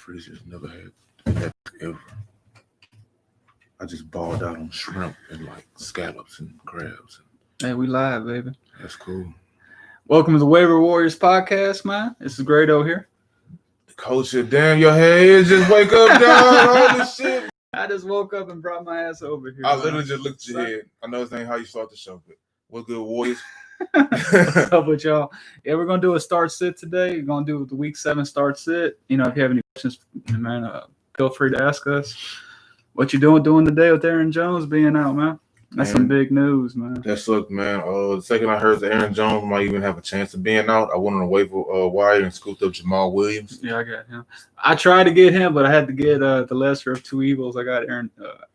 freezer's never had that ever. I just balled out on shrimp and like scallops and crabs. Hey, we live, baby. That's cool. Welcome to the Waiver Warriors podcast, man. This is Grado here. The coach said, damn, your head just wake up, dog. Holy shit. I just woke up and brought my ass over here. I literally just looked at your head. I know this ain't how you start the show, but what's good, Warriors? What's up with y'all? Yeah, we're going to do a start sit today. We're going to do the week 7 start sit. You know, if you have any questions, man, feel free to ask us. What you doing today with Aaron Jones being out, man? That's some big news, man. That sucked, man. The second I heard that Aaron Jones might even have a chance of being out, I went on a waiver wire and scooped up Jamal Williams. Yeah, I got him. I tried to get him, but I had to get the lesser of two evils. I got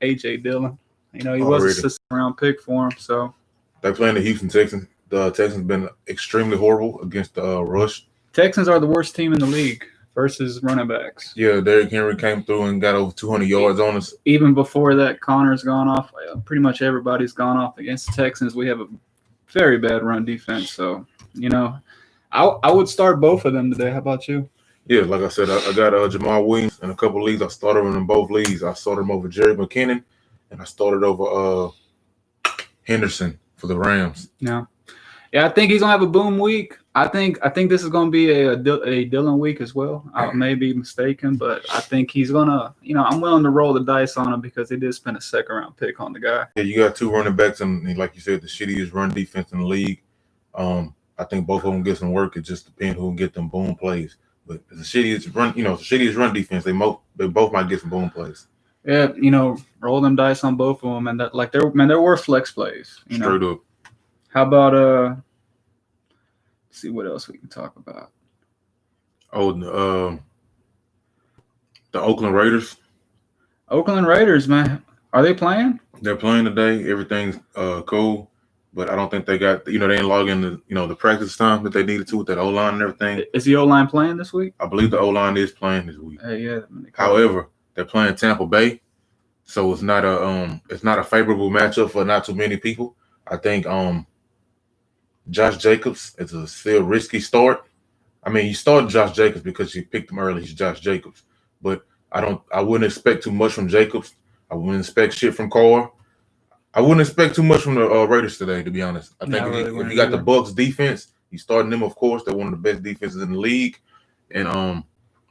A.J. Dillon. You know, he was a sixth-round pick for him, so. They're playing the Houston Texans. The Texans been extremely horrible against the rush. Texans are the worst team in the league versus running backs. Yeah, Derrick Henry came through and got over 200 yards on us. Even before that, Connor's gone off. Pretty much everybody's gone off against the Texans. We have a very bad run defense. So, you know, I would start both of them today. How about you? Yeah, like I said, I got Jamal Williams in a couple of leagues. I started him in both leagues. I started him over Jerry McKinnon, and I started over Henderson for the Rams. Yeah, I think he's gonna have a boom week. I think this is gonna be a Dillon week as well. I may be mistaken, but I think he's gonna. You know, I'm willing to roll the dice on him because they did spend a second-round pick on the guy. Yeah, you got two running backs, and like you said, the shittiest run defense in the league. I think both of them get some work. It just depends who can get them boom plays. But the shittiest run defense, they both might get some boom plays. Yeah, you know, roll them dice on both of them, and that there were flex plays. You know? Straight up. How about let's see what else we can talk about. The Oakland Raiders. Oakland Raiders, man. Are they playing? They're playing today. Everything's cool. But I don't think they got, they didn't log in the practice time that they needed to with that O-line and everything. Is the O-line playing this week? I believe the O-line is playing this week. Yeah. However, they're playing Tampa Bay, so it's not a favorable matchup for not too many people. I think Josh Jacobs is a still risky start. I mean, you start Josh Jacobs because you picked him early. He's Josh Jacobs, but I wouldn't expect too much from Jacobs. I wouldn't expect shit from Carr. I wouldn't expect too much from the Raiders today, to be honest. I think if you got the Bucks defense, you starting them, of course. They're one of the best defenses in the league. And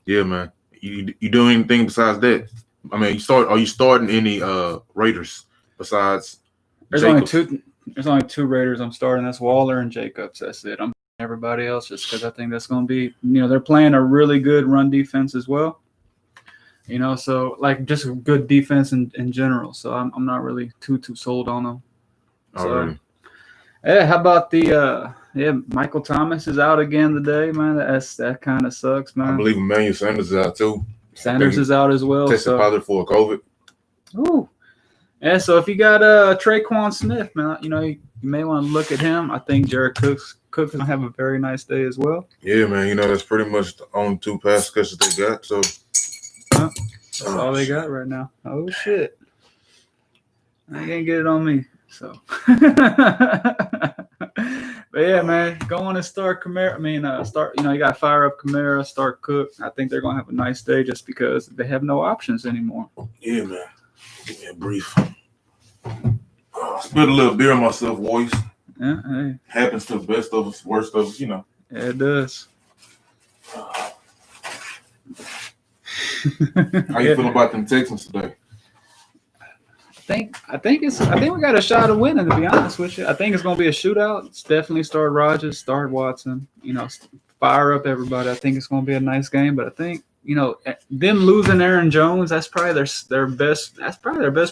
yeah, man, you do anything besides that? I mean, are you starting any Raiders besides? There's Jacobs? There's only two Raiders I'm starting. That's Waller and Jacobs. That's it. I'm everybody else just because I think that's going to be, they're playing a really good run defense as well. So like just a good defense in general. So I'm not really too sold on them. So, yeah, how about Michael Thomas is out again today, man. That kind of sucks, man. I believe Emmanuel Sanders is out too. Sanders is out as well. Tested positive for COVID. Ooh. Yeah, so if you got Traquan Smith, man, you may want to look at him. I think Jared Cook is going to have a very nice day as well. Yeah, man, that's pretty much the only two pass catches they got. So that's all they got right now. Oh, shit. They can't get it on me. So, but yeah, man, go on and start Kamara. You got to fire up Kamara, start Cook. I think they're going to have a nice day just because they have no options anymore. Yeah, man. Give me a brief. Spit a little beer on myself, boys. Yeah, hey. Happens to the best of us, worst of us, Yeah, it does. How you feel about them Texans today? I think we got a shot of winning, to be honest with you. I think it's gonna be a shootout. It's definitely start Rodgers, start Watson, fire up everybody. I think it's gonna be a nice game, but I think them losing Aaron Jones, that's probably their best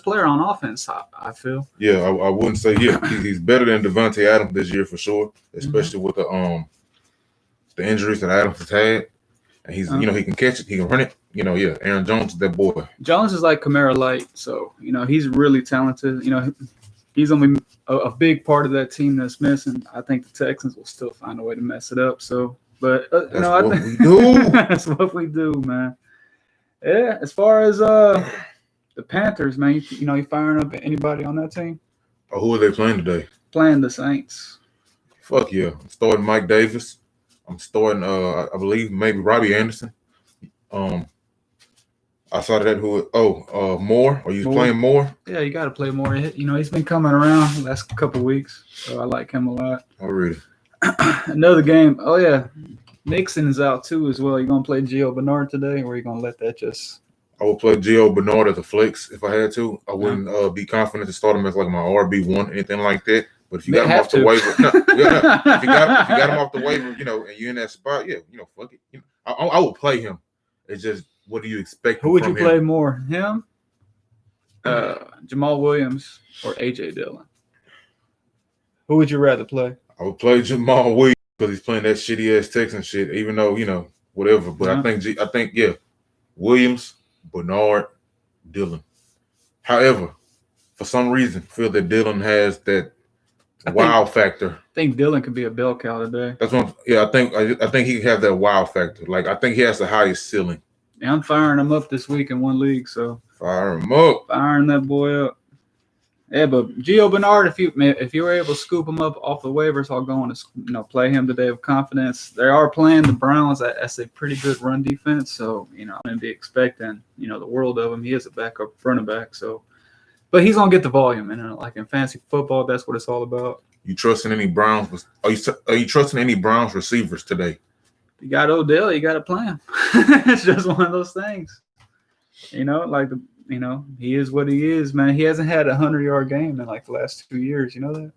player on offense, I feel. Yeah, I wouldn't say he's better than Devontae Adams this year for sure, especially with the injuries that Adams has had. And he's he can catch it, he can run it. Aaron Jones is that boy. Jones is like Kamara light, so he's really talented. He's gonna be a big part of that team that's missing. I think the Texans will still find a way to mess it up. So. But I think we do. That's what we do, man. Yeah, as far as the Panthers, man, you firing up anybody on that team? Oh, who are they playing today? Playing the Saints. Fuck yeah! I'm starting Mike Davis. I'm starting, I believe maybe Robbie Anderson. I saw that. Moore? Are you Moore. playing Moore? Yeah, you got to play more. You know, he's been coming around the last couple weeks, so I like him a lot. Already. Another game. Oh yeah, Mixon is out too as well. You gonna play Gio Bernard today, or you gonna let that just? I would play Gio Bernard as a flex if I had to. I wouldn't be confident to start him as like my RB1, anything like that. But if you got him off the waiver, no. If you got him off the waiver, you know, and you're in that spot, yeah, you know, fuck it. You know, I would play him. It's just, what do you expect? Who would you play more, him, Jamal Williams, or AJ Dillon? Who would you rather play? I would play Jamal Williams because he's playing that shitty ass Texan shit. Even though, you know, whatever. But I think yeah, Williams, Bernard, Dillon. However, for some reason, I feel that Dillon has that wow factor. I think Dillon could be a bell cow today. That's what. I think he can have that wow factor. Like, I think he has the highest ceiling. Yeah, I'm firing him up this week in one league, so fire him up. Firing that boy up. Yeah, but Gio Bernard, if you were able to scoop him up off the waivers, I'll go on to play him today with confidence. They are playing the Browns. That's a pretty good run defense, so I'm going to be expecting the world of him. He is a backup running back, so. But he's gonna get the volume, and like in fantasy football, that's what it's all about. You trusting any Browns? Are you trusting any Browns receivers today? You got Odell, you got to play him. It's just one of those things. He is what he is, man. He hasn't had a 100-yard game in like the last 2 years. You know that?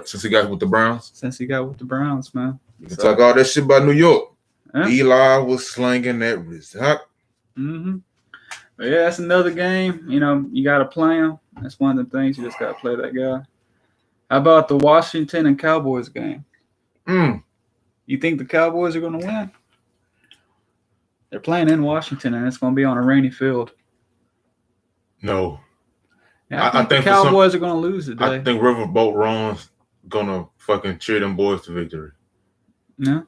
Since he got with the Browns. Since he got with the Browns, man. You can talk all that shit about New York. Yeah. Eli was slinging that result. Mm-hmm. But yeah, that's another game. You got to play him. That's one of the things. You just got to play that guy. How about the Washington and Cowboys game? You think the Cowboys are going to win? They're playing in Washington, and it's going to be on a rainy field. No. Yeah, I think the Cowboys are going to lose today. I think Riverboat Ron's going to fucking cheer them boys to victory. Yeah?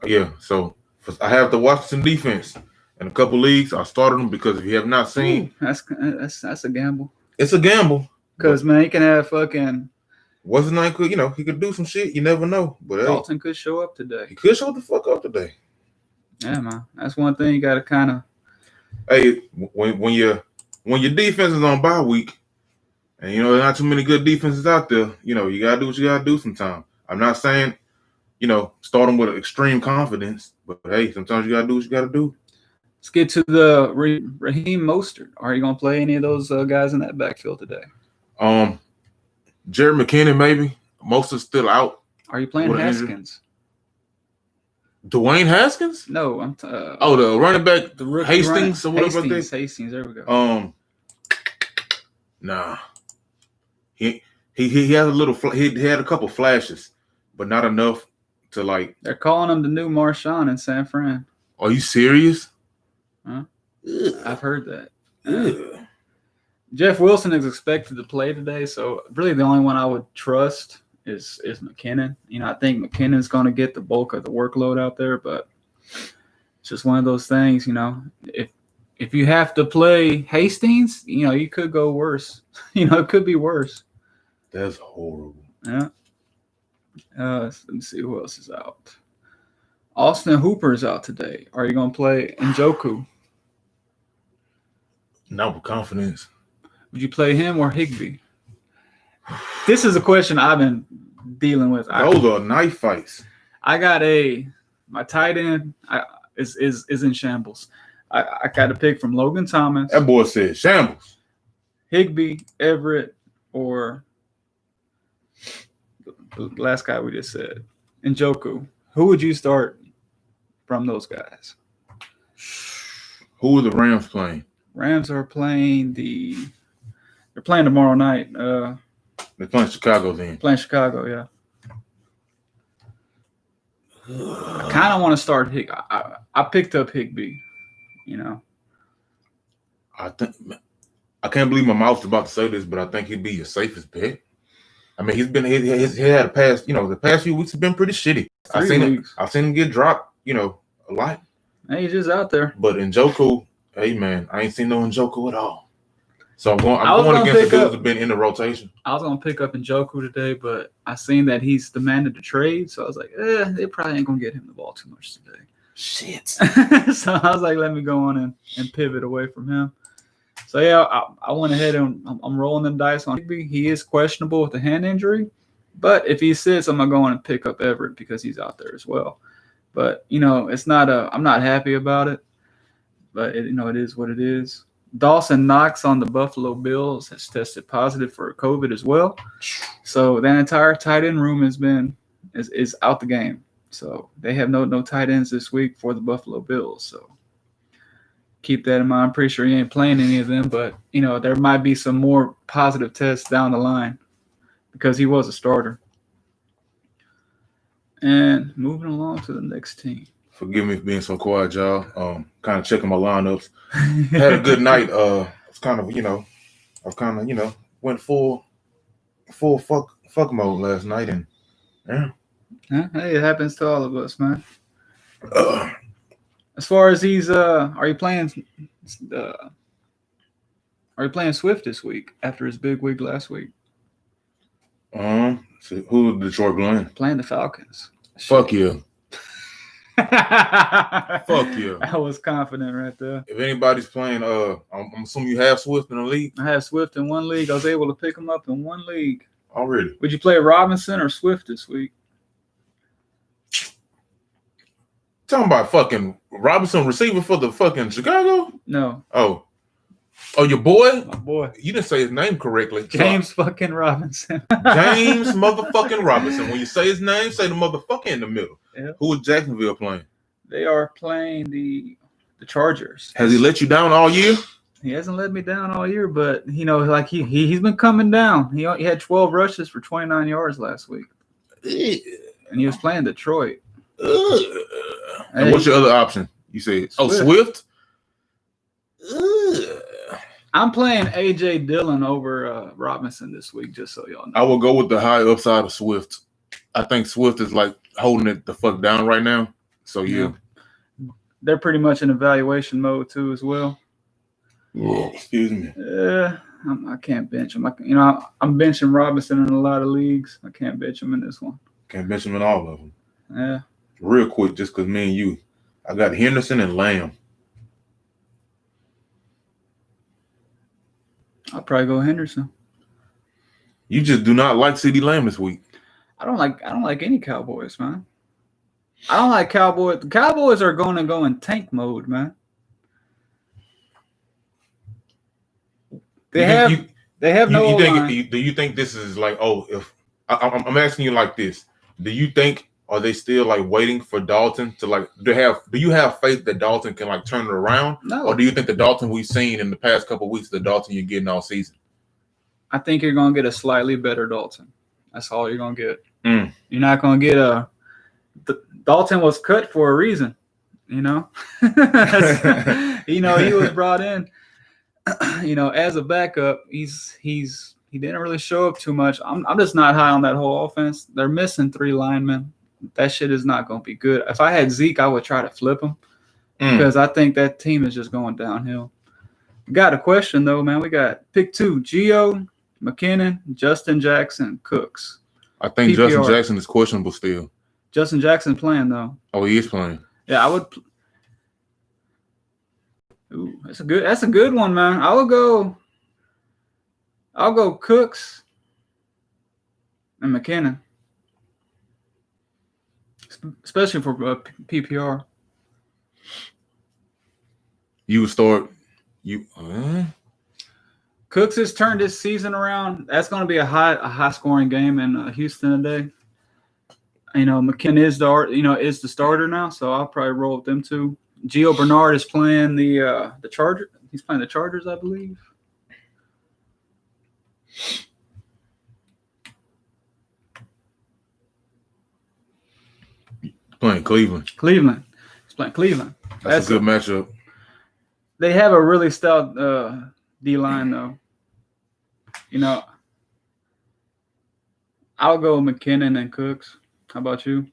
Yeah, so I have the Washington defense. In a couple leagues, I started them because if you have not seen, that's a gamble. It's a gamble because man, he can have fucking. What's his name? He could do some shit. You never know. But Dalton could show up today. He could show the fuck up today. Yeah, man. That's one thing you got to kind of. Hey, when your defense is on bye week, and there's not too many good defenses out there. You gotta do what you gotta do sometimes. I'm not saying, start them with extreme confidence, but hey, sometimes you gotta do what you gotta do. Let's get to the Raheem Mostert. Are you going to play any of those guys in that backfield today? Jared McKinnon, maybe. Mostert's still out. Are you playing Haskins? Dwayne Haskins? No, I'm. The running back, the rookie Hastings or whatever. Hastings. There we go. Nah. He had a little. He had a couple flashes, but not enough to like. They're calling him the new Marshawn in San Fran. Are you serious? Huh? I've heard that. Jeff Wilson is expected to play today, so really the only one I would trust is McKinnon. I think McKinnon's going to get the bulk of the workload out there, but it's just one of those things. If you have to play Hastings, you could go worse. It could be worse. That's horrible. Yeah. Let me see who else is out. Austin Hooper is out today. Are you going to play Njoku? Not with confidence. Would you play him or Higbee? This is a question I've been dealing with. Those are knife fights. I got my tight end is in shambles. I got a pick from Logan Thomas. That boy said shambles. Higbee, Everett, or the last guy we just said, Njoku. Who would you start from those guys? Who are the Rams playing? Rams are playing they're playing tomorrow night. They're playing Chicago then. Playing Chicago, yeah. I kind of want to start Higbee. I picked up Higbee, I can't believe my mouth's about to say this, but I think he'd be your safest bet. I mean, he had a past, the past few weeks have been pretty shitty. I've seen him get dropped, a lot. Hey, he's just out there. But Njoku, hey man, I ain't seen no Njoku at all. So I'm going against the dudes who've been in the rotation. I was gonna pick up Njoku today, but I seen that he's demanded a trade, so I was like, they probably ain't gonna get him the ball too much today. Shit. So I was like, let me go on and pivot away from him. So yeah, I went ahead and I'm rolling the dice on Higby. He is questionable with a hand injury, but if he sits, I'm gonna go on and pick up Everett because he's out there as well. But it's not I'm not happy about it, but it is what it is. Dawson Knox on the Buffalo Bills has tested positive for COVID as well, so that entire tight end room is out the game. So they have no tight ends this week for the Buffalo Bills. So keep that in mind. I'm pretty sure he ain't playing any of them, but there might be some more positive tests down the line because he was a starter. And moving along to the next team. Forgive me for being so quiet, y'all. Kind of checking my lineups. Had a good night. It's kind of I've kind of went full fuck mode last night, and yeah. Hey, it happens to all of us, man. As far as these, are you playing Swift this week after his big week last week? So who Detroit playing? Playing the Falcons. Fuck yeah. Fuck yeah. I was confident right there. If anybody's playing, I'm assuming you have Swift in the league. I have Swift in one league. I was able to pick him up in one league. Already. Would you play Robinson or Swift this week? Talking about fucking Robinson receiver for the fucking Chicago? No. Oh, your boy? My boy. You didn't say his name correctly. James fucking Robinson. James motherfucking Robinson. When you say his name, say the motherfucker in the middle. Yeah. Who is Jacksonville playing? They are playing the Chargers. Has he let you down all year? He hasn't let me down all year, but like he's been coming down. He had 12 rushes for 29 yards last week, and he was playing Detroit. And what's your other option? You say, Swift? I'm playing A.J. Dillon over Robinson this week, just so y'all know. I will go with the high upside of Swift. I think Swift is like holding it the fuck down right now. So, yeah. They're pretty much in evaluation mode, too, as well. Yeah, excuse me. I can't bench him. I'm benching Robinson in a lot of leagues. I can't bench him in this one. Can't bench him in all of them. Yeah. Real quick, just because me and you. I got Henderson and Lamb. I'll probably go Henderson. You just do not like CeeDee Lamb this week. I don't like any Cowboys, man. I don't like Cowboys. The Cowboys are going to go in tank mode, man. They have no line. Do you think this is like, if I'm asking you like this, do you think are they still like waiting for Dalton to like do you have faith that Dalton can like turn it around? No. Or do you think the Dalton we've seen in the past couple of weeks, the Dalton you're getting all season? I think you're gonna get a slightly better Dalton. That's all you're gonna get. You're not gonna get Dalton was cut for a reason, he was brought in, as a backup. He didn't really show up too much. I'm just not high on that whole offense. They're missing 3 linemen. That shit is not going to be good. If I had Zeke, I would try to flip him because I think that team is just going downhill. We got a question, though, man. We got pick 2, Gio, McKinnon, Justin Jackson, Cooks. I think PPR. Justin Jackson is questionable still. Justin Jackson playing, though. Oh, he is playing. Yeah, I would. Ooh, that's a good one, man. I'll go Cooks and McKinnon, especially for PPR. You would start Cooks has turned this season around. That's going to be a high scoring game in Houston today. McKinnon is the starter now, so I'll probably roll with them too. Gio Bernard is playing the Chargers. He's playing the Chargers, I believe. playing Cleveland. He's playing Cleveland. That's a good matchup. They have a really stout D-line, though. I'll go McKinnon and Cooks. How about you?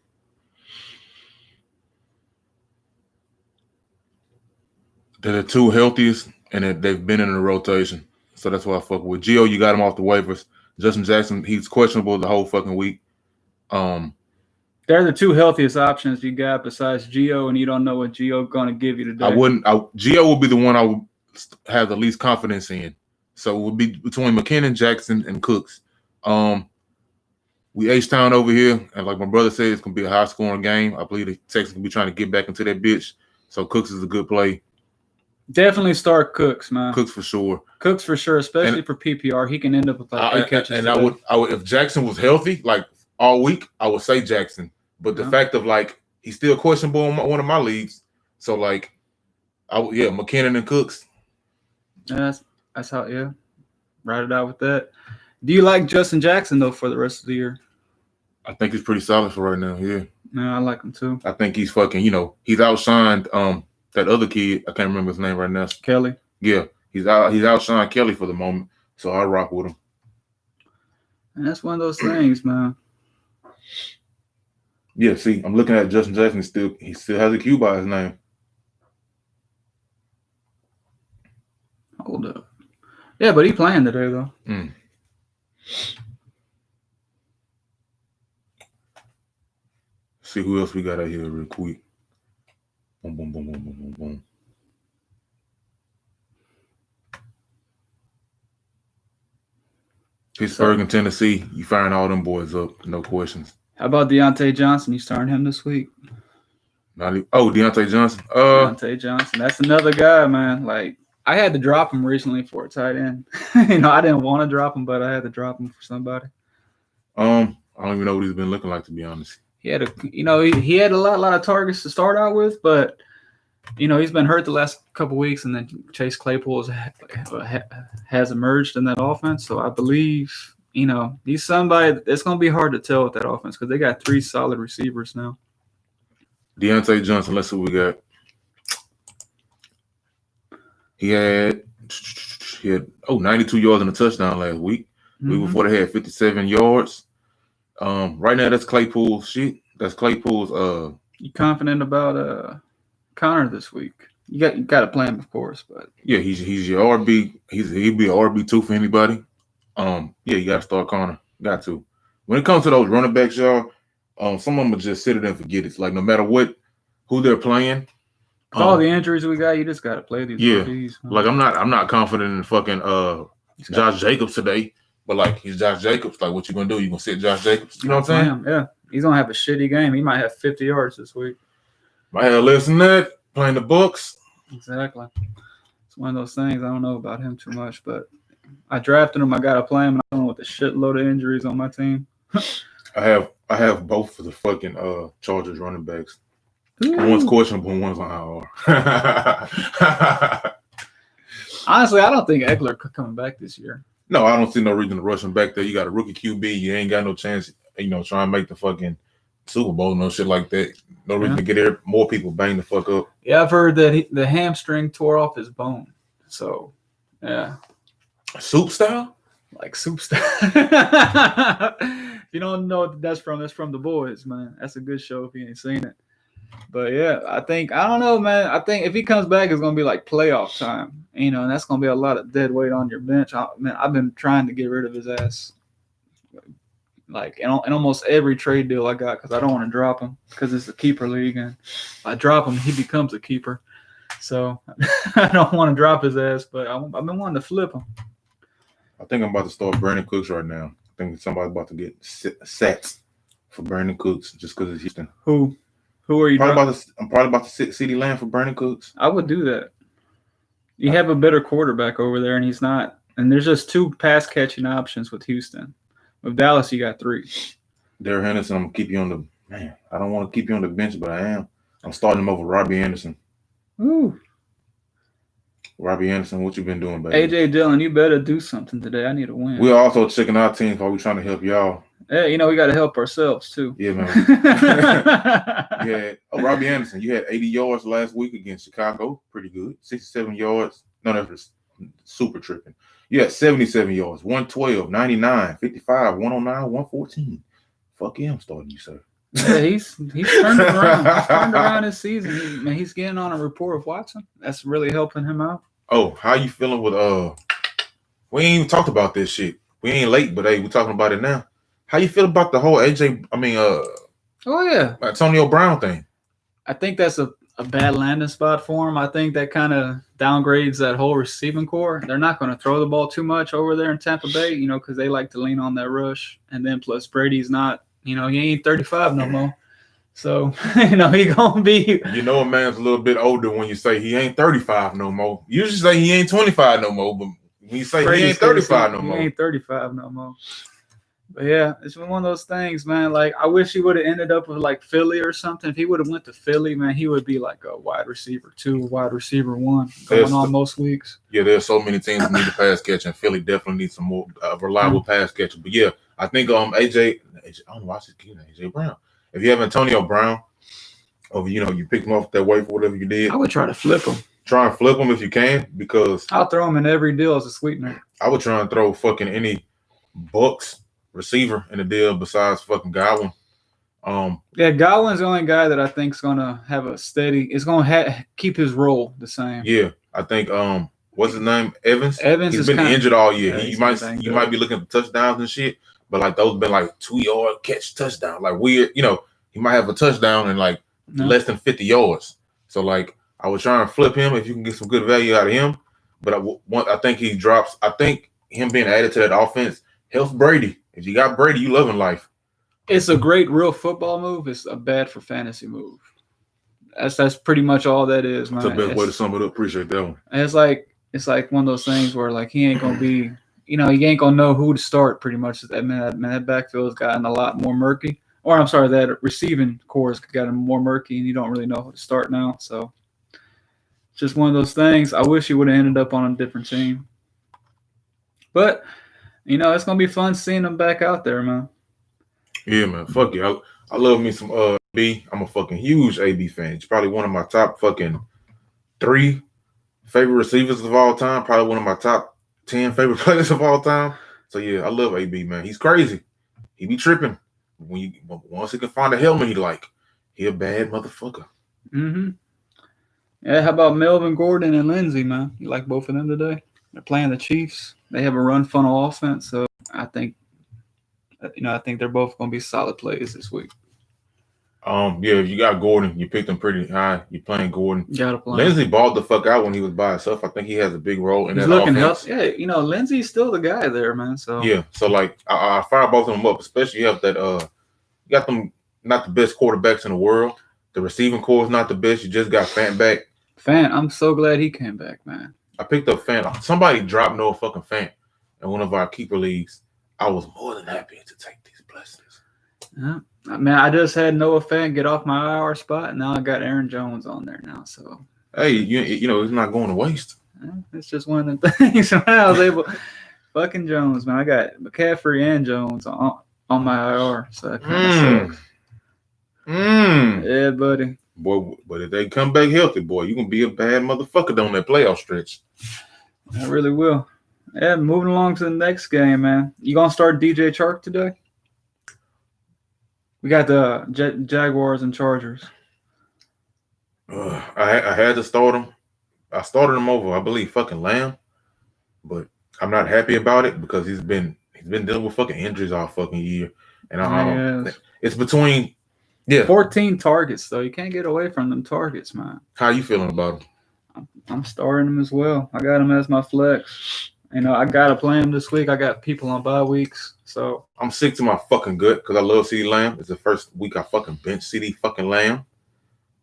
They're the 2 healthiest, and they've been in the rotation. So that's why I fuck with. Gio, you got him off the waivers. Justin Jackson, he's questionable the whole fucking week. They're the two healthiest options you got besides Gio, and you don't know what Gio going to give you today. Gio would be the one I would have the least confidence in. So it would be between McKinnon, Jackson, and Cooks. We H-Town over here, and like my brother said, it's going to be a high-scoring game. I believe the Texans will be trying to get back into that bitch. So Cooks is a good play. Definitely start Cooks, man. Cooks for sure. Cooks for sure, especially for PPR. He can end up with like 8 catches. And I would, if Jackson was healthy, like all week, I would say Jackson. But the fact of like he's still questionable in one of my leagues, so like, McKinnon and Cooks. That's how ride it out with that. Do you like Justin Jackson though for the rest of the year? I think he's pretty solid for right now. Yeah, I like him too. I think he's fucking. He's outshined that other kid. I can't remember his name right now. Kelly. Yeah, he's outshined Kelly for the moment. So I rock with him. And that's one of those things, man. Yeah, see, I'm looking at Justin Jackson. He still has a Q by his name. Hold up. Yeah, but he playing today though. See who else we got out here real quick. Boom, boom, boom, boom, boom, boom, boom. Pittsburgh and Tennessee, you firing all them boys up, no questions. How about Deontay Johnson? You starting him this week? Deontay Johnson. Deontay Johnson. That's another guy, man. Like, I had to drop him recently for a tight end. I didn't want to drop him, but I had to drop him for somebody. I don't even know what he's been looking like, to be honest. He had he had a lot of targets to start out with, but he's been hurt the last couple weeks, and then Chase Claypool has emerged in that offense. So I believe he's somebody. It's going to be hard to tell with that offense because they got 3 solid receivers now. Deontay Johnson. Let's see what we got. He had 92 yards and a touchdown last week. Week before they had 57 yards. Right now that's Claypool's shit. That's Claypool's. You confident about Connor this week? You got to play him, of course, but yeah, he's your RB. He'd be an RB2 for anybody. You got to start Connor. Got to. When it comes to those running backs, y'all, some of them will just sit it and forget it. Like no matter who they're playing. All the injuries we got, you just got to play these. Yeah, rookies, like I'm not confident in fucking Josh Jacobs today, but like he's Josh Jacobs. Like what you gonna do? You gonna sit Josh Jacobs? You know what I'm saying? Yeah, he's gonna have a shitty game. He might have 50 yards this week. Might have less than that. Playing the Bucks. Exactly. It's one of those things. I don't know about him too much, but I drafted him. I gotta play him. And I don't know with the shitload of injuries on my team. I have both for the fucking Chargers running backs. Ooh. One's questionable and one's on IR. Honestly, I don't think Eckler could come back this year. No, I don't see no reason to rush him back there. You got a rookie QB. You ain't got no chance, try and make the fucking Super Bowl, no shit like that. No reason to get there. More people bang the fuck up. Yeah, I've heard that the hamstring tore off his bone. So, yeah. Soup style? Like soup style. If you don't know what that's from The Boys, man. That's a good show if you ain't seen it. But yeah, I don't know, man. I think if he comes back, it's gonna be like playoff time, and that's gonna be a lot of dead weight on your bench. I've been trying to get rid of his ass, like in almost every trade deal I got, because I don't want to drop him because it's a keeper league, and if I drop him, he becomes a keeper. So I don't want to drop his ass, but I've been wanting to flip him. I think I'm about to start Brandon Cooks right now. I think somebody's about to get sats for Brandon Cooks just because it's Houston. Who are you? I'm probably about to sit CeeDee Lamb for Brandon Cooks. I would do that. You have a better quarterback over there, and he's not. And there's just 2 pass catching options with Houston. With Dallas, you got 3. Derek Henderson, I'm gonna keep you on the man. I don't want to keep you on the bench, but I am. I'm starting him over Robbie Anderson. Ooh. Robbie Anderson, what you been doing, baby? AJ Dillon, you better do something today. I need a win. We're also checking our teams while we're trying to help y'all. Yeah, we got to help ourselves too. Yeah, man. Robbie Anderson, you had 80 yards last week against Chicago. Pretty good. 67 yards. No, that was super tripping. You had 77 yards, 112, 99, 55, 109, 114. Fuck yeah, I'm starting you, sir. Yeah, he's turned around. He's turned around this season. He's getting on a rapport with Watson. That's really helping him out. Oh, how you feeling with we ain't even talked about this shit. We ain't late, but hey, we're talking about it now. How you feel about the whole Oh yeah, Antonio Brown thing. I think that's a bad landing spot for him. I think that kind of downgrades that whole receiving core. They're not going to throw the ball too much over there in Tampa Bay, because they like to lean on that rush. And then plus Brady's not, he ain't 35 no more. So, he going to be. A man's a little bit older when you say he ain't 35 no more. You usually say he ain't 25 no more, but when you say Brady's he ain't 35 no more. He ain't 35 no more. But yeah, it's been one of those things, man. Like, I wish he would have ended up with like Philly or something. If he would have went to Philly, man, he would be like a wide receiver 2, wide receiver 1 going on most weeks. Yeah, there's so many teams that need a pass catch, and Philly definitely needs some more reliable pass catcher. But yeah, I think AJ, I don't know why she's keeping AJ Brown. If you have Antonio Brown, or you pick him off that waiver, whatever you did, I would try to flip him. Try and flip him if you can, because I'll throw him in every deal as a sweetener. I would try and throw fucking any Bucks receiver in the deal besides fucking Godwin. Yeah, Godwin's the only guy that I think is gonna have a steady. It's gonna keep his role the same. Yeah, I think what's his name? Evans. He's been injured all year. Yeah, you might be looking for touchdowns and shit, but like those been like 2-yard catch touchdown, like weird. He might have a touchdown and like less than 50 yards. So like I would try and flip him if you can get some good value out of him. But I think he drops. I think him being added to that offense helps Brady. If you got Brady, you loving life. It's a great real football move. It's a bad for fantasy move. That's pretty much all that is, man. That's the best way to sum it up. Appreciate that one. It's like one of those things where like he ain't gonna be, he ain't gonna know who to start pretty much. That backfield has gotten a lot more murky. Or I'm sorry, that receiving core has gotten more murky, and you don't really know who to start now. So it's just one of those things. I wish he would have ended up on a different team. But it's gonna be fun seeing him back out there, man. Yeah, man. Fuck you. I love me some B. I'm a fucking huge AB fan. He's probably one of my top fucking 3 favorite receivers of all time. Probably one of my top 10 favorite players of all time. So yeah, I love AB, man. He's crazy. He be tripping. Once he can find a helmet, he a bad motherfucker. Mm-hmm. Yeah, how about Melvin Gordon and Lindsay, man? You like both of them today? They're playing the Chiefs. They have a run funnel offense, so I think they're both going to be solid plays this week. Yeah, if you got Gordon, you picked him pretty high. You're playing Gordon. You gotta play. Lindsay balled the fuck out when he was by himself. I think he has a big role in that offense. Yeah, Lindsay's still the guy there, man. So yeah, so like I fire both of them up, especially you have that you got them not the best quarterbacks in the world. The receiving core is not the best. You just got Fant back. Fant, I'm so glad he came back, man. I picked up Fant. Somebody dropped Noah fucking Fant in one of our keeper leagues. I was more than happy to take these blessings. Yeah. Man, I just had Noah Fant get off my IR spot, and now I got Aaron Jones on there now. So hey, you know it's not going to waste. It's just one of the things. I was able, fucking Jones, man. I got McCaffrey and Jones on my IR, so that kind of sucks. Yeah, buddy. Boy, but if they come back healthy, boy, you gonna be a bad motherfucker on that playoff stretch. I really will. Yeah, moving along to the next game, man. You gonna start DJ Chark today? We got the Jaguars and Chargers. I had to start him. I started him over, I believe, fucking Lamb, but I'm not happy about it because he's been dealing with fucking injuries all fucking year, and it's between 14 targets though. You can't get away from them targets, man. How you feeling about him? I'm starting him as well. I got him as my flex. I gotta play him this week. I got people on bye weeks, so I'm sick to my fucking gut because I love CeeDee Lamb. It's the first week I fucking bench CeeDee fucking Lamb.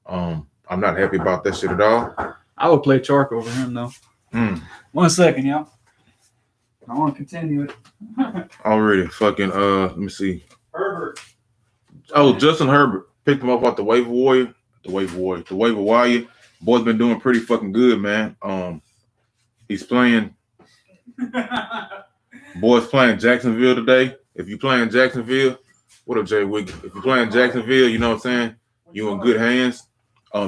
I'm not happy about that shit at all. I would play Chark over him though. 1 second, y'all. I want to continue it. Already fucking let me see. Herbert. Oh, Justin Herbert picked him up off the waiver wire. Boy's been doing pretty fucking good, man. He's playing. Boys playing Jacksonville today. If you're playing Jacksonville, what up, Jay Wigg? If you're playing Jacksonville, you know what I'm saying? You're in good hands.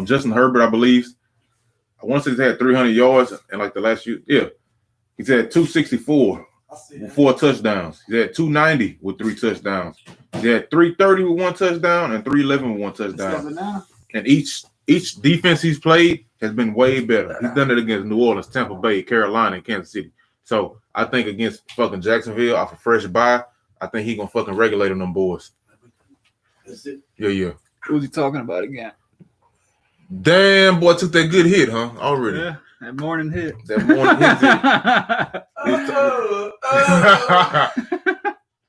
Justin Herbert, I believe. I want to say he's had 300 yards in like the last year. Yeah. He's had 264 with 4 touchdowns. He's had 290 with 3 touchdowns. He's had 330 with 1 touchdown and 311 with 1 touchdown. And each defense he's played has been way better. He's done it against New Orleans, Tampa Bay, Carolina, and Kansas City. So I think against fucking Jacksonville off a fresh bye, I think he gonna fucking regulate them boys. That's it. Yeah. Who's he talking about again? Damn, boy, took that good hit, huh? Already. Yeah, that morning hit. That morning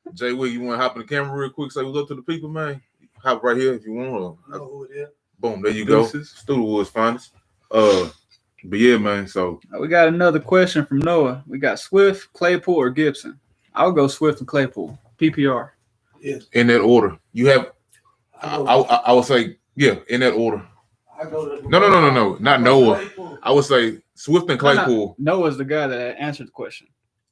hit. Jay Wick, you want to hop in the camera real quick? Say what's up to the people, man. Hop right here if you want. You know who it is? Boom, there you Deuces. go. Studewood's finest. But yeah, man. So we got another question from Noah. We got Swift, Claypool, or Gibson. I'll go Swift and Claypool. PPR. Yeah. In that order, you have. I would say in that order. No. Not Noah. Claypool. I would say Swift and Claypool. Noah's the guy that answered the question.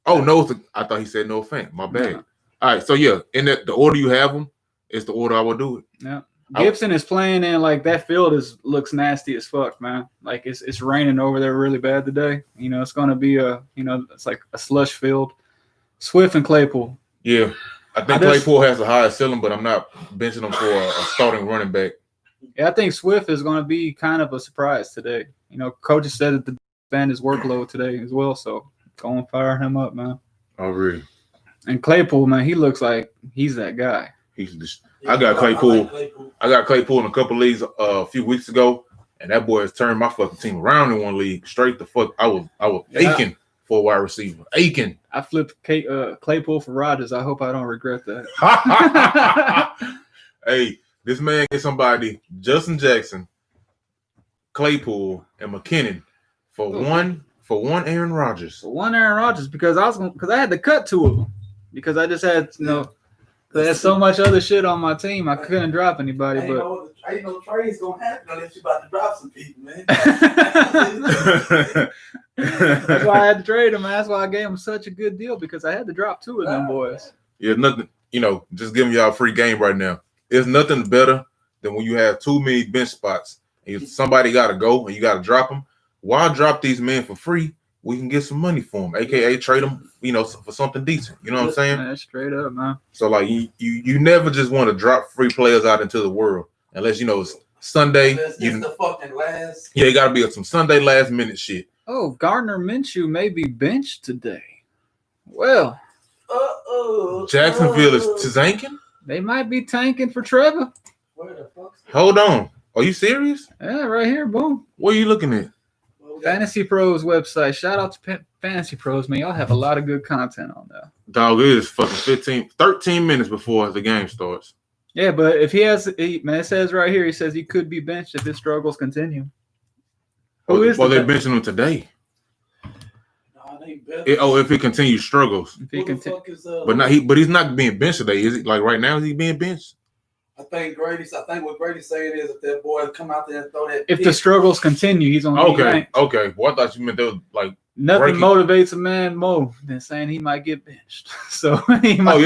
Oh, Noah's I thought he said Noah Fant. My bad. No. All right, so in the order you have them is the order I would do it. Yeah. Gibson is playing in like that field looks nasty as fuck, man. Like it's raining over there really bad today. You know, it's gonna be it's like a slush field. Swift and Claypool. Yeah. I think Claypool has the highest ceiling, but I'm not benching him for a starting running back. Yeah, I think Swift is going to be kind of a surprise today. You know, coaches said that the expand his workload today as well, so go and fire him up, man. Oh, really? And Claypool, man, he looks like he's that guy. I got Claypool. I got Claypool in a couple leagues a few weeks ago, and that boy has turned my fucking team around in one league. Straight the fuck, I was aching for a wide receiver, aching. I flipped Claypool for Rodgers. I hope I don't regret that. Hey, this man gets somebody, Justin Jackson, Claypool, and McKinnon for one Aaron Rodgers. For one Aaron Rodgers because I had to cut two of them because I just had there's so much other shit on my team. I couldn't drop anybody. I ain't no trade's gonna happen unless you about to drop some people, man. That's why I had to trade him. That's why I gave him such a good deal because I had to drop two of them boys. Yeah, nothing. Just giving y'all a free game right now. There's nothing better than when you have too many bench spots and somebody got to go and you got to drop them. Why drop these men for free? We can get some money for them, aka trade them, for something decent. You know what I'm saying? Man, straight up, man. So like you never just want to drop free players out into the world unless it's Sunday. The fucking last. Yeah, it got to be some Sunday last minute shit. Oh, Gardner Minshew may be benched today. Well, Jacksonville is tanking. They might be tanking for Trevor. Where the fuck's Hold on. Are you serious? Yeah, right here, boom. What are you looking at? Fantasy Pros website. Shout out to Fantasy Pros, man. Y'all have a lot of good content on there. Dog, it is fucking 13 minutes before the game starts. Yeah, but if it says right here, he says he could be benched if his struggles continue. Who is they're benching him today. If he continues struggles. If he but he's not being benched today. Is he? Like right now, is he being benched? I think what Grady's saying is if that boy come out there and throw that. If the struggles continue, he's on. Okay. Well, I thought you meant they was like nothing motivates a man more than saying he might get benched. So he might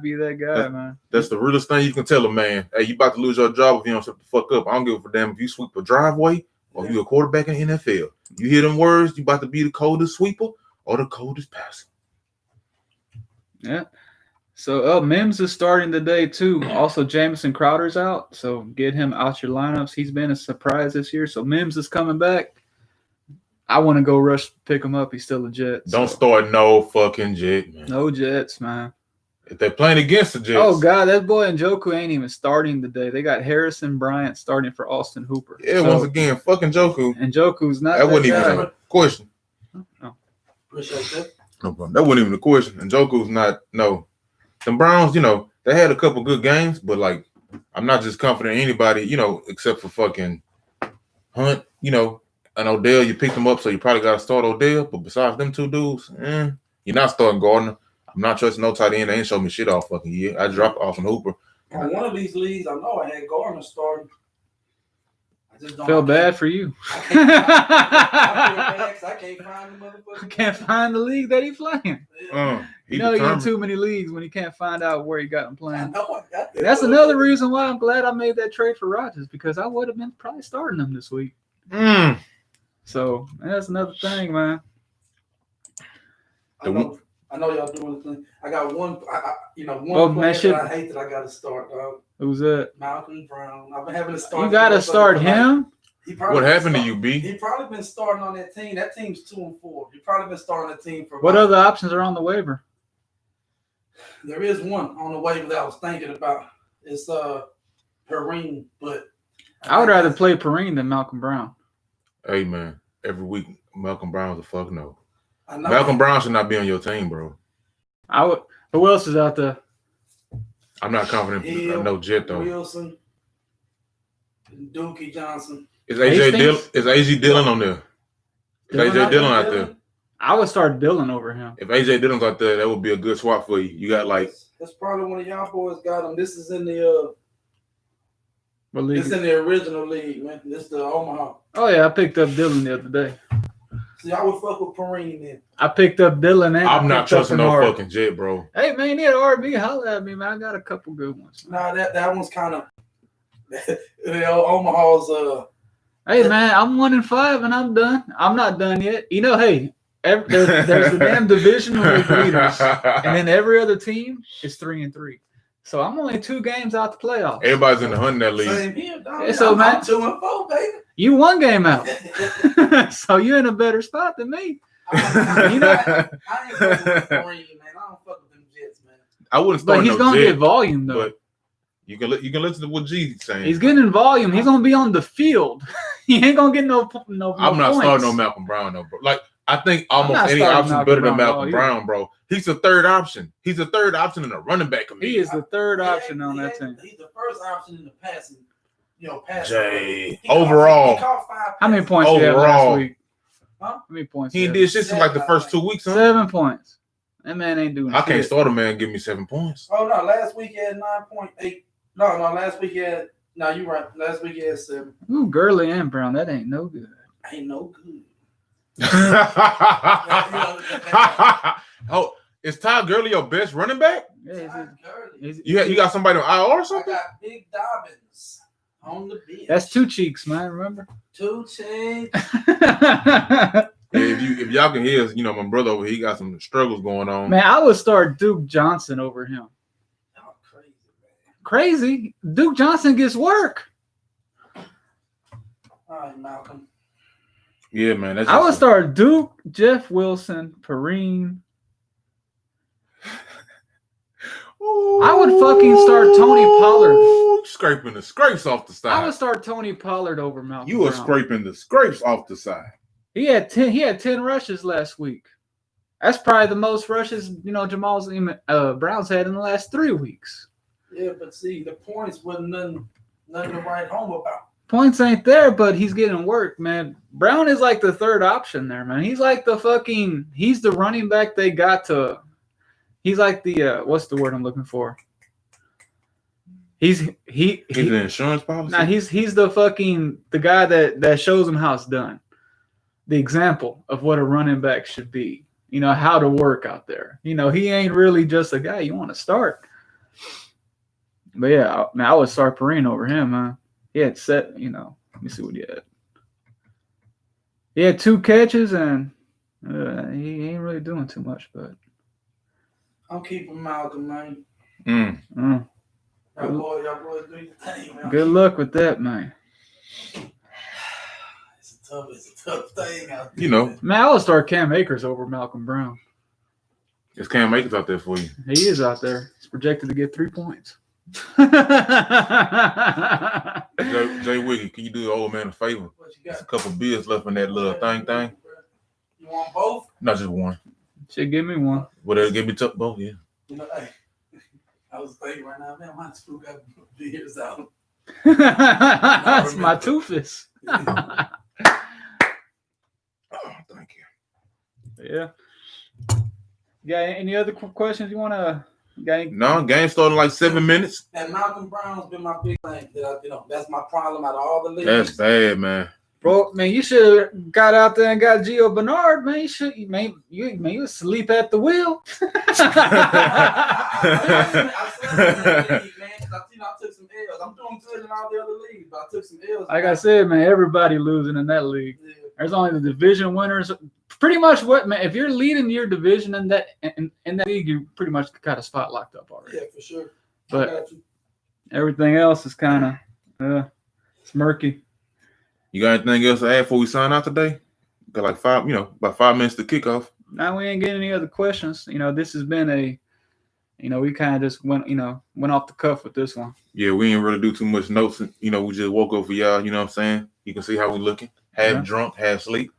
be that guy, man. That's the realest thing you can tell a man. Hey, you about to lose your job if you don't shut the fuck up. I don't give a damn if you sweep a driveway or you a quarterback in the NFL. You hear them words, you about to be the coldest sweeper or the coldest passer. Yeah. So Mims is starting today too. Also, Jamison Crowder's out, so get him out your lineups. He's been a surprise this year. So Mims is coming back. I want to go rush pick him up. He's still a Jet. Don't start no fucking Jet, man. No Jets, man. If they're playing against the Jets. Oh God, that boy Njoku ain't even starting today. They got Harrison Bryant starting for Austin Hooper. Yeah, once again, fucking Njoku. Njoku's not. That wasn't even a question. No. Appreciate that. No problem. That wasn't even a question. Njoku's not. No. The Browns, they had a couple good games, but like, I'm not just confident in anybody, except for fucking Hunt, and Odell. You picked them up, so you probably got to start Odell. But besides them two dudes, you're not starting Gardner. I'm not trusting no tight end. They ain't showed me shit all fucking year. I dropped Austin Hooper. On one of these leagues, I know I had Gardner starting. I just don't feel bad for you. I feel bad 'cause I can't find the motherfucker. I can't find the league that he's playing. He you're in too many leagues when you can't find out where he got him playing. I know I got that. That's another reason why I'm glad I made that trade for Rodgers because I would have been probably starting him this week. So that's another thing, man. I know y'all doing the thing. I got one player that I hate that I got to start, dog. Who's that? Malcolm Brown. I've been having to start. You got to start him? What happened to you, B? He probably been starting on that team. That team's 2-4. He probably been starting the team for. What other options are on the waiver? There is one on the waiver that I was thinking about. It's Perrine, but I would rather play Perrine than Malcolm Brown. Hey man, every week Malcolm Brown's a fuck no. I know Malcolm Brown should not be on your team, bro. I would. Who else is out there? I'm not confident. Hill, No Jet though. Wilson, Deontay Johnson. Is AJ Dillon on there? Is AJ Dillon out there? I would start Dillon over him. If AJ Dillon's out there, that would be a good swap for you. You got like that's probably one of y'all boys got him. This is in the This in the original league, man. This is the Omaha. Oh yeah, I picked up Dillon the other day. See, I would fuck with Perrine then. I picked up Dillon and I'm not trusting no fucking Jet, bro. Hey man, he had RB. Holla at me, man. I got a couple good ones. Nah, that one's kind of Omaha's. Hey man, I'm 1-5 and I'm done. I'm not done yet. You know, hey, there's the damn divisional league leaders, and then every other team is 3-3. So I'm only 2 games out the playoffs. Everybody's in the hunt in that league. Same here, dog. Yeah, so man, I'm 2-4, baby. You 1 game out, so you're in a better spot than me. I ain't fucking with Perrine, man. I don't fuck with them Jets, man. I wouldn't start. But he's gonna get volume though. But you can listen to what G's saying. He's getting volume. He's gonna be on the field. He ain't gonna get no. I'm not points. starting no Malcolm Brown though, bro. Like I think almost any option better than Malcolm Brown, bro. He's the third option. He's the third option in a running back committee. He is the third option on that team. He's the first option in the passing. Jay, overall, how many points did he have last week? Huh? How many points? He did shit in like the first 2 weeks. Huh? 7 points. That man ain't doing. I shit. can't start a man give me 7 points. Oh no, last week he had 9.8. No, last week he had. No, you're right. Last week he had 7. Ooh, Gurley and Brown. That ain't no good. Ain't no good. Oh, is Todd Gurley your best running back? Yeah, You got somebody on IR or something? I got Big Dobbins on the bench. That's 2 cheeks, man. Remember? 2 cheeks. If y'all can hear, my brother over here, he got some struggles going on. Man, I would start Duke Johnson over him. Oh, crazy, man. Crazy. Duke Johnson gets work. All right, Malcolm. Yeah, man. I would start Duke, Jeff Wilson, Perrine. I would fucking start Tony Pollard. Scraping the scrapes off the side. I would start Tony Pollard over Malcolm You were Brown. scraping the scrapes off the side. He had 10 rushes last week. That's probably the most rushes, Jamal's Browns had in the last 3 weeks. Yeah, but see, the points wasn't nothing to write home about. Points ain't there, but he's getting work, man. Brown is like the third option there, man. He's like he's the running back they got to. He's like the what's the word I'm looking for? He's the insurance policy. Nah, he's the guy that shows them how it's done. The example of what a running back should be. How to work out there. He ain't really just a guy you want to start. But yeah, I would start Perrine over him, man. He had let me see what he had. He had 2 catches and he ain't really doing too much, but I'm keeping Malcolm, man. Y'all boys do your thing, man. Good luck with that, man. It's a tough thing out there. Man, I would start Cam Akers over Malcolm Brown. Is Cam Akers out there for you? He is out there. He's projected to get 3 points. Jay Wiggy, can you do the old man a favor? There's a couple beers left in that little thing. You want both? Not just one. Should give me one. Whatever, give me both, yeah. Hey, I was thinking right now, man, my school got beers out. That's my toofus. Oh, thank you. Yeah. Got any other questions you want to? No, game started in like 7 minutes. And Malcolm Brown's been my big thing. That's my problem out of all the leagues. That's bad, man. Bro, man, you should have got out there and got Gio Bernard, man. You sleep at the wheel. I said that league, man, because I took some L's. I'm doing good in all the other leagues, but I took some L's. Like I said, man, everybody losing in that league. Yeah. There's only the division winners. Pretty much man, if you're leading your division in that league, you pretty much got a spot locked up already. Yeah, for sure. But everything else is kind of it's murky. You got anything else to add before we sign out today? Got like about 5 minutes to kick off. Now we ain't getting any other questions. This has been we kind of just went off the cuff with this one. Yeah, we didn't really do too much notes. We just woke up for y'all. You know what I'm saying? You can see how we looking. Half drunk, half sleep.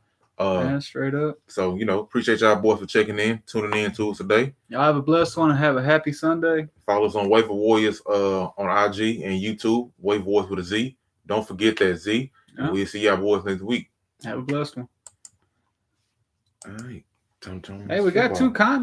Straight up. So, appreciate y'all boys for checking in, tuning in to us today. Y'all have a blessed one and have a happy Sunday. Follow us on Wave of Warriors on IG and YouTube, Wave Warriors with a Z. Don't forget that Z. And we'll see y'all boys next week. Have a blessed one. All right. Hey, we got 2 comments.